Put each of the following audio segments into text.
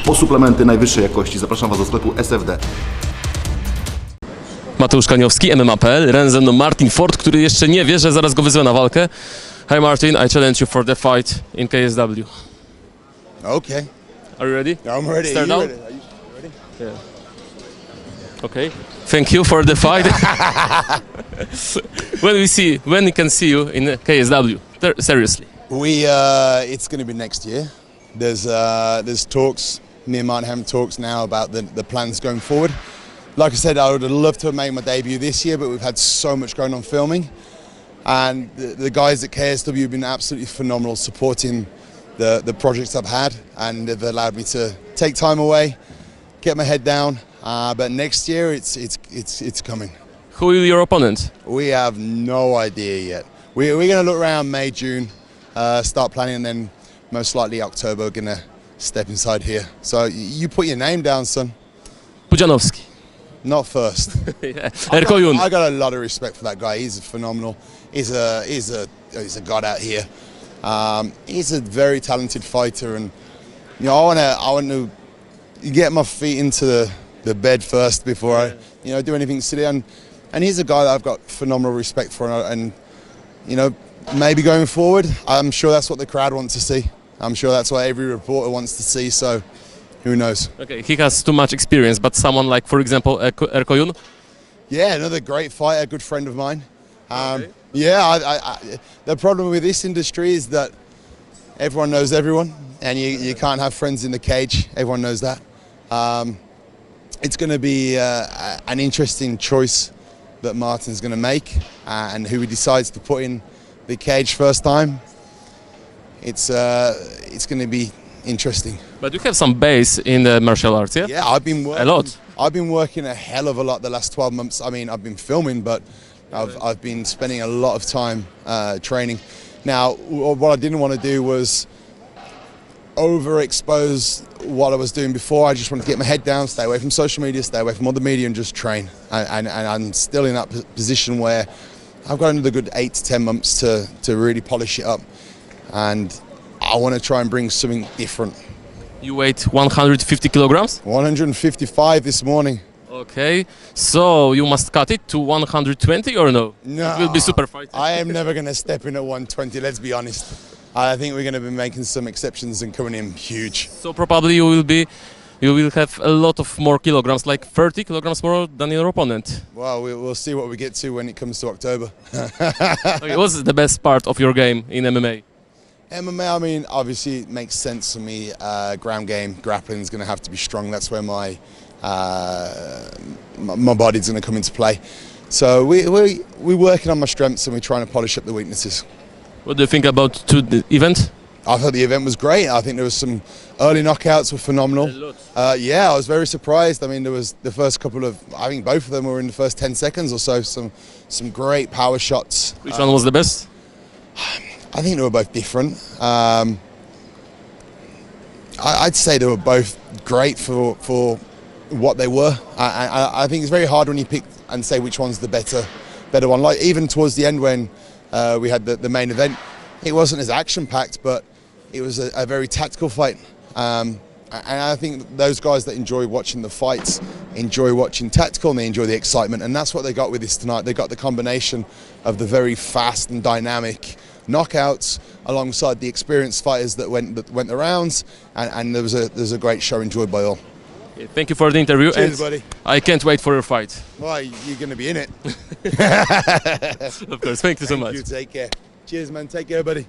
Po suplementy najwyższej jakości zapraszam Was do sklepu SFD. Mateusz Kaniowski, MMA.PL, razem ze mną Martyn, który jeszcze nie wie, że zaraz go wyzwę na walkę. Hi Martyn, I challenge you for the fight in KSW. Okay. Are you ready? I'm ready. Start Are you now? ready? Are you ready? Yeah. Okay. Thank you for the fight. when we can see you in KSW? Seriously. It's going to be next year. There's talks. Me and Martyn having talks now about the plans going forward. Like I said, I would have loved to have made my debut this year, but we've had so much going on filming. And the guys at KSW have been absolutely phenomenal supporting the projects I've had, and they've allowed me to take time away, get my head down. But next year, it's coming. Who will be your opponent? We have no idea yet. We're going to look around May, June, start planning, and then most likely October we're going to step inside here. So you put your name down, son. Pudzianowski. Not first. Yeah. I got a lot of respect for that guy. He's phenomenal. He's a god out here. He's a very talented fighter, and you know I want to get my feet into the bed first before I do anything silly. And he's a guy that I've got phenomenal respect for, and maybe going forward, I'm sure that's what the crowd wants to see. I'm sure that's what every reporter wants to see. So who knows? Okay, he has too much experience, but someone like, for example, Erkoyun? Yeah, another great fighter, a good friend of mine. Okay. Yeah, the problem with this industry is that everyone knows everyone, and you can't have friends in the cage. Everyone knows that. It's going to be an interesting choice that Martyn's going to make, and who he decides to put in the cage first time. It's going to be interesting. But you have some base in the martial arts, yeah? Yeah, I've been working a lot. I've been working a hell of a lot the last 12 months. I mean, I've been filming, but I've been spending a lot of time training. Now, what I didn't want to do was overexpose what I was doing before. I just wanted to get my head down, stay away from social media, stay away from all the media, and just train. And I'm still in that position where I've got another good 8 to 10 months to really polish it up. And I want to try and bring something different. You weighed 150 kilograms? 155 this morning. Okay, so you must cut it to 120 or no? No. It will be super fight. I am never going to step in at 120, let's be honest. I think we're going to be making some exceptions and coming in huge. So probably you will have a lot of more kilograms, like 30 kilograms more than your opponent. Well, we'll see what we get to when it comes to October. Okay, what's the best part of your game in MMA? MMA, I mean, obviously it makes sense for me. Ground game, grappling is going to have to be strong. That's where my body's going to come into play. So we're working on my strengths, and we're trying to polish up the weaknesses. What do you think about the event? I thought the event was great. I think there was some early knockouts were phenomenal. Yeah, I was very surprised. I mean, there was the first couple of, I think both of them were in the first 10 seconds or so. Some great power shots. Which one was the best? I think they were both different. I'd say they were both great for what they were. I think it's very hard when you pick and say which one's the better one. Like even towards the end when we had the main event, it wasn't as action-packed, but it was a very tactical fight. And I think those guys that enjoy watching the fights enjoy watching tactical, and they enjoy the excitement. And that's what they got with this tonight. They got the combination of the very fast and dynamic knockouts alongside the experienced fighters that went the rounds, and there was a great show enjoyed by all. Thank you for the interview. Cheers, buddy. I can't wait for your fight. Well, you're going to be in it. Of course, thank you so much. You take care. Cheers, man. Take care, buddy.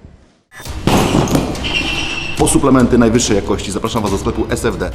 Po suplementy najwyższej jakości zapraszam Was do sklepu SFD.